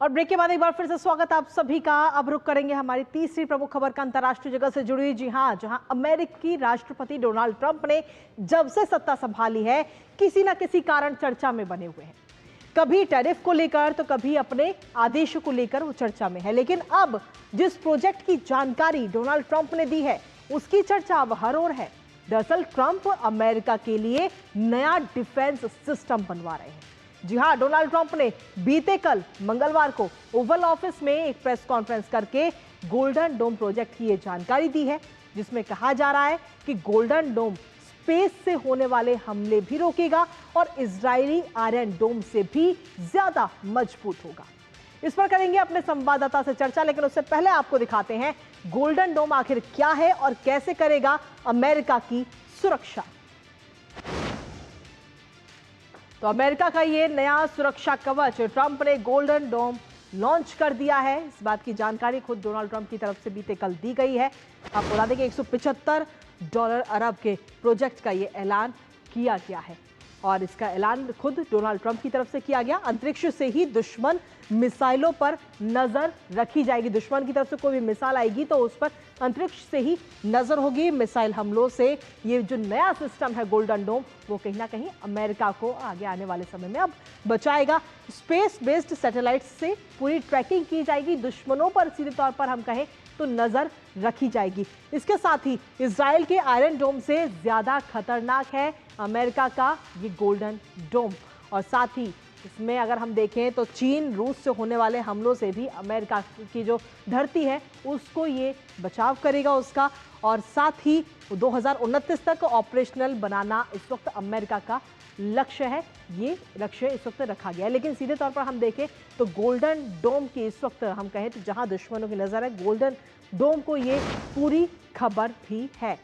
और ब्रेक के बाद एक बार फिर से स्वागत आप सभी का। अब रुक करेंगे हमारी तीसरी प्रमुख खबर का अंतर्राष्ट्रीय जगत से जुड़ी। जी हां, जहां अमेरिकी राष्ट्रपति डोनाल्ड ट्रंप ने जब से सत्ता संभाली है, किसी ना किसी कारण चर्चा में बने हुए हैं। कभी टैरिफ को लेकर तो कभी अपने आदेशों को लेकर वो चर्चा में है। लेकिन अब जिस प्रोजेक्ट की जानकारी डोनाल्ड ट्रंप ने दी है, उसकी चर्चा अब हर ओर है। दरअसल ट्रंप अमेरिका के लिए नया डिफेंस सिस्टम बनवा रहे हैं। जी हां, डोनाल्ड ट्रंप ने बीते कल मंगलवार को ओवल ऑफिस में एक प्रेस कॉन्फ्रेंस करके गोल्डन डोम प्रोजेक्ट की ये जानकारी दी है, जिसमें कहा जा रहा है कि गोल्डन डोम स्पेस से होने वाले हमले भी रोकेगा और इजरायली आयरन डोम से भी ज्यादा मजबूत होगा। इस पर करेंगे अपने संवाददाता से चर्चा, लेकिन उससे पहले आपको दिखाते हैं गोल्डन डोम आखिर क्या है और कैसे करेगा अमेरिका की सुरक्षा। तो अमेरिका का ये नया सुरक्षा कवच ट्रंप ने गोल्डन डोम लॉन्च कर दिया है। इस बात की जानकारी खुद डोनाल्ड ट्रंप की तरफ से बीते कल दी गई है। आपको बता दें कि $175 अरब के प्रोजेक्ट का ये ऐलान किया गया है और इसका ऐलान खुद डोनाल्ड ट्रंप की तरफ से किया गया। अंतरिक्ष से ही दुश्मन मिसाइलों पर नजर रखी जाएगी। दुश्मन की तरफ से कोई भी मिसाइल आएगी तो उस पर अंतरिक्ष से ही नजर होगी। मिसाइल हमलों से ये जो नया सिस्टम है गोल्डन डोम, वो कहीं ना कहीं अमेरिका को आगे आने वाले समय में अब बचाएगा। स्पेस बेस्ड सैटेलाइट से पूरी ट्रैकिंग की जाएगी। दुश्मनों पर सीधे तौर पर हम कहें तो नजर रखी जाएगी। इसके साथ ही इजराइल के आयरन डोम से ज्यादा खतरनाक है अमेरिका का ये गोल्डन डोम। और साथ ही इसमें अगर हम देखें तो चीन रूस से होने वाले हमलों से भी अमेरिका की जो धरती है उसको ये बचाव करेगा उसका। और साथ ही 2029 तक ऑपरेशनल बनाना इस वक्त अमेरिका का लक्ष्य है। ये लक्ष्य इस वक्त रखा गया है। लेकिन सीधे तौर पर हम देखें तो गोल्डन डोम की इस वक्त हम कहें तो जहां दुश्मनों की नजर है, गोल्डन डोम को ये पूरी खबर भी है,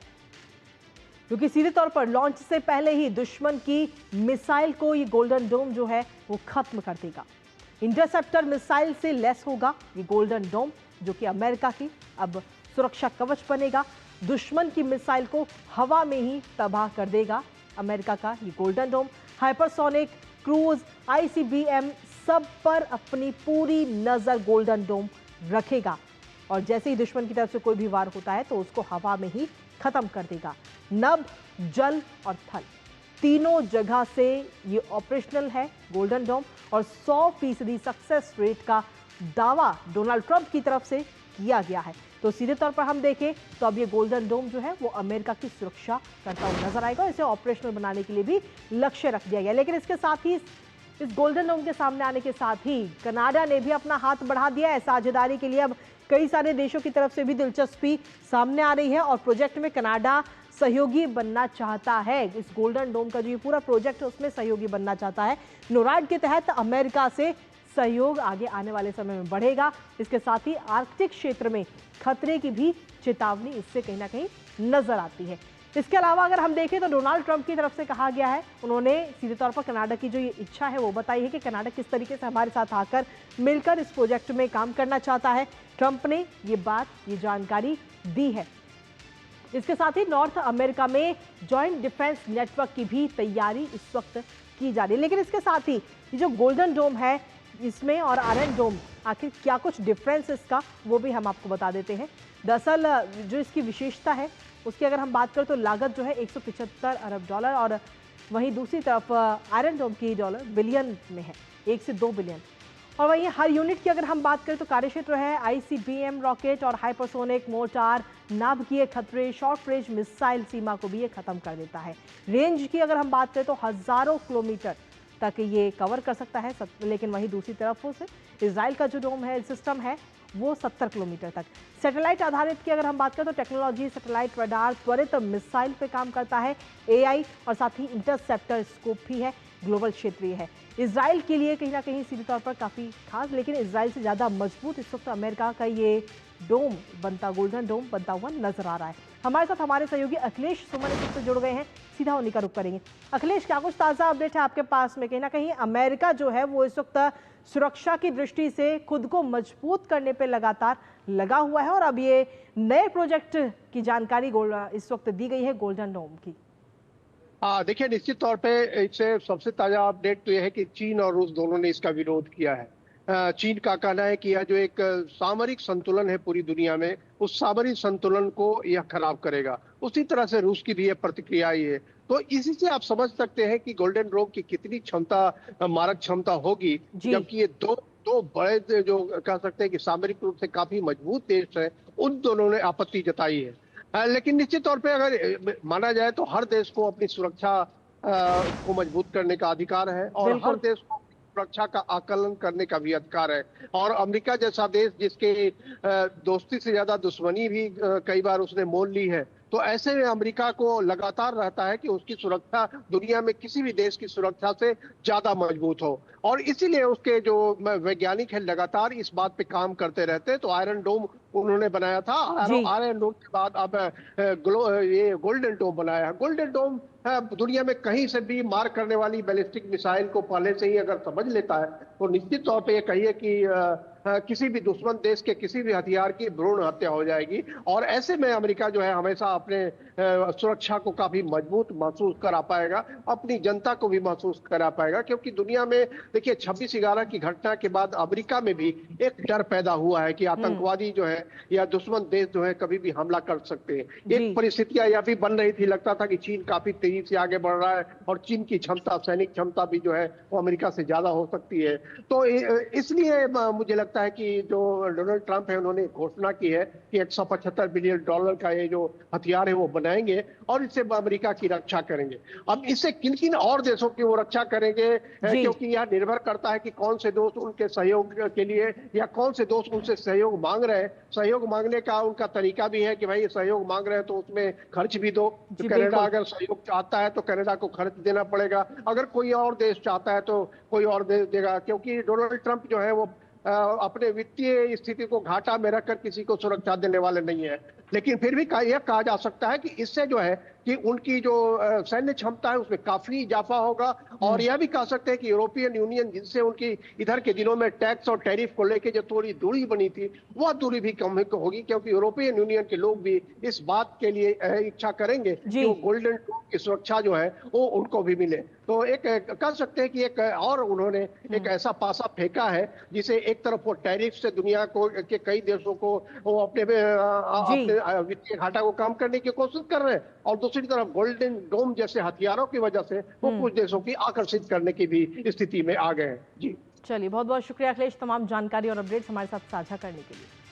क्योंकि सीधे तौर पर लॉन्च से पहले ही दुश्मन की मिसाइल को ये गोल्डन डोम जो है वो खत्म कर देगा। इंटरसेप्टर मिसाइल से लेस होगा ये गोल्डन डोम, जो कि अमेरिका की अब सुरक्षा कवच बनेगा। दुश्मन की मिसाइल को हवा में ही तबाह कर देगा अमेरिका का ये गोल्डन डोम। हाइपरसोनिक, क्रूज, ICBM सब पर अपनी पूरी नजर गोल्डन डोम रखेगा और जैसे ही दुश्मन की तरफ से कोई भी वार होता है तो उसको हवा में ही खत्म कर देगा। नभ, जल और थल तीनों जगह से ये ऑपरेशनल है गोल्डन डोम और 100% सक्सेस रेट का दावा डोनाल्ड ट्रंप की तरफ से किया गया है। तो सीधे तौर पर हम देखें तो अब ये गोल्डन डोम जो है वो अमेरिका की सुरक्षा करता हुआ नजर आएगा। इसे ऑपरेशनल बनाने के लिए भी लक्ष्य रख दिया गया। लेकिन इसके साथ ही इस गोल्डन डोम के सामने आने के साथ ही कनाडा ने भी अपना हाथ बढ़ा दिया है साझेदारी के लिए। अब कई सारे देशों की तरफ से भी दिलचस्पी सामने आ रही है और प्रोजेक्ट में कनाडा सहयोगी बनना चाहता है। इस गोल्डन डोम का जो ये पूरा प्रोजेक्ट है उसमें सहयोगी बनना चाहता है। नोराड के तहत अमेरिका से सहयोग आगे आने वाले समय में बढ़ेगा। इसके साथ ही आर्कटिक क्षेत्र में खतरे की भी चेतावनी इससे कहीं ना कहीं नजर आती है। इसके अलावा अगर हम देखें तो डोनाल्ड ट्रंप की तरफ से कहा गया है, उन्होंने सीधे तौर पर कनाडा की जो ये इच्छा है वो बताई है कि कनाडा किस तरीके से हमारे साथ आकर मिलकर इस प्रोजेक्ट में काम करना चाहता है। ट्रंप ने ये जानकारी दी है। इसके साथ ही नॉर्थ अमेरिका में जॉइंट डिफेंस नेटवर्क की भी तैयारी इस वक्त की जा रही है। लेकिन इसके साथ ही ये जो गोल्डन डोम है इसमें और आयरन डोम आखिर क्या कुछ डिफरेंस इसका वो भी हम आपको बता देते हैं। दरअसल जो इसकी विशेषता है उसकी अगर हम बात करें तो लागत जो है $175 अरब और वहीं दूसरी तरफ आयरन डोम की डॉलर बिलियन में है, 1 से 2 बिलियन। और वहीं हर यूनिट की अगर हम बात करें तो कार्यक्षेत्र है ICBM रॉकेट और हाइपरसोनिक मोर्टार, नाभिकीय खतरे, शॉर्ट रेंज मिसाइल सीमा को भी ये खत्म कर देता है। रेंज की अगर हम बात करें तो हजारों किलोमीटर तक ये कवर कर सकता है। लेकिन वहीं दूसरी तरफ से इजराइल का जो डोम है सिस्टम है वो 70 किलोमीटर तक। सैटेलाइट आधारित की अगर हम बात करें तो टेक्नोलॉजी, सैटेलाइट रडार, त्वरित मिसाइल पे काम करता है। AI और साथ ही इंटरसेप्टर स्कोप भी है, ग्लोबल क्षेत्रीय है। इजराइल के लिए कहीं ना कहीं सीधे तौर पर काफ़ी खास, लेकिन इजराइल से ज़्यादा मजबूत इस वक्त अमेरिका का ये डोम बनता, गोल्डन डोम बनता हुआ नजर आ रहा है। हमारे साथ हमारे सहयोगी अखिलेश सुमन इस वक्त जुड़ गए हैं, सीधा उन्हीं का रुख करेंगे। अखिलेश, क्या कुछ ताज़ा अपडेट है आपके पास में? कहीं ना कहीं अमेरिका जो है वो इस वक्त सुरक्षा की दृष्टि से खुद को मजबूत करने पर लगातार लगा हुआ है और अब ये नए प्रोजेक्ट की जानकारी इस वक्त दी गई है गोल्डन डोम की। देखिए, निश्चित तौर पे इससे सबसे ताजा अपडेट तो यह है कि चीन और रूस दोनों ने इसका विरोध किया है। चीन का कहना है कि यह जो एक सामरिक संतुलन है पूरी दुनिया में, उस सामरिक संतुलन को यह खराब करेगा। उसी तरह से रूस की भी यह प्रतिक्रिया आई है। तो इसी से आप समझ सकते हैं कि गोल्डन डोम की कितनी क्षमता, मारक क्षमता होगी, जी। जबकि ये दो दो बड़े जो कह सकते हैं कि सामरिक रूप से काफी मजबूत देश है, उन दोनों ने आपत्ति जताई है। लेकिन निश्चित तौर पे अगर माना जाए तो हर देश को अपनी सुरक्षा को मजबूत करने का अधिकार है, और हर बिल्कुल। देश को सुरक्षा का आकलन करने का भी अधिकार है। और अमेरिका जैसा देश जिसके दोस्ती से ज्यादा दुश्मनी भी कई बार उसने मोल ली है, तो ऐसे में अमेरिका को लगातार रहता है कि उसकी सुरक्षा दुनिया में किसी भी देश की सुरक्षा से ज्यादा मजबूत हो। और इसीलिए उसके जो वैज्ञानिक है लगातार इस बात पे काम करते रहते हैं। तो आयरन डोम उन्होंने बनाया था, जी। आयरन डोम के बाद अब ये गोल्डन डोम बनाया है। गोल्डन डोम दुनिया में कहीं से भी मार करने वाली बैलिस्टिक मिसाइल को पहले से ही अगर समझ लेता है, तो निश्चित तौर पे ये कहिए कि किसी भी दुश्मन देश के किसी भी हथियार की भ्रूण हत्या हो जाएगी। और ऐसे में अमेरिका जो है हमेशा अपने सुरक्षा को काफी मजबूत महसूस करा पाएगा, अपनी जनता को भी महसूस करा पाएगा। क्योंकि दुनिया में देखिए 26/11 की घटना के बाद अमेरिका में भी एक डर पैदा हुआ है कि आतंकवादी जो है या दुश्मन देश जो है कभी भी हमला कर सकते हैं। जी। एक परिस्थितियां यह भी बन रही थी, लगता था कि चीन काफी तेजी से आगे बढ़ रहा है और चीन की क्षमता, सैनिक क्षमता भी जो है वो अमेरिका से ज्यादा हो सकती है। तो इसलिए मुझे लगता है कि जो डोनाल्ड ट्रंप है उन्होंने घोषणा की है कि $175 बिलियन का ये जो हथियार है वो बनाएंगे और इससे अमेरिका की रक्षा करेंगे। अब इससे किन किन और देशों की वो रक्षा करेंगे, जी। क्योंकि यह निर्भर करता है कि कौन से दोस्त उनके सहयोग के लिए या कौन से दोस्त उनसे सहयोग मांग रहे हैं। सहयोग मांगने का उनका तरीका भी है कि भाई सहयोग मांग रहे हैं तो उसमें खर्च भी दो। जी। कनाडा बिल्कुल। अगर सहयोग चाहता है तो कनाडा को खर्च देना पड़ेगा, अगर कोई और देश चाहता है तो कोई और देश देगा। क्योंकि डोनाल्ड ट्रंप जो है वो अपने वित्तीय स्थिति को घाटा में रखकर किसी को सुरक्षा देने वाले नहीं है। लेकिन फिर भी यह कहा जा सकता है कि इससे जो है कि उनकी जो सैन्य क्षमता है उसमें काफी इजाफा होगा। और यह भी कह सकते हैं कि यूरोपियन यूनियन जिनसे उनकी इधर के दिनों में टैक्स और टैरिफ को लेकर जो थोड़ी दूरी बनी थी, वह दूरी भी कम होगी। क्योंकि यूरोपियन यूनियन के लोग भी इस बात के लिए इच्छा करेंगे कि जी। वो गोल्डन डोम की सुरक्षा जो है वो उनको भी मिले। तो एक कह सकते हैं कि एक और उन्होंने एक ऐसा पासा फेंका है जिसे एक तरफ वो टैरिफ से दुनिया को के कई देशों को वो अपने जी। वित्तीय घाटा को कम करने की कोशिश कर रहे हैं, और दूसरी तरफ गोल्डन डोम जैसे हथियारों की वजह से वो कुछ देशों की आकर्षित करने की भी स्थिति में आ गए हैं। जी चलिए, बहुत बहुत शुक्रिया अखिलेश, तमाम जानकारी और अपडेट्स हमारे साथ साझा करने के लिए।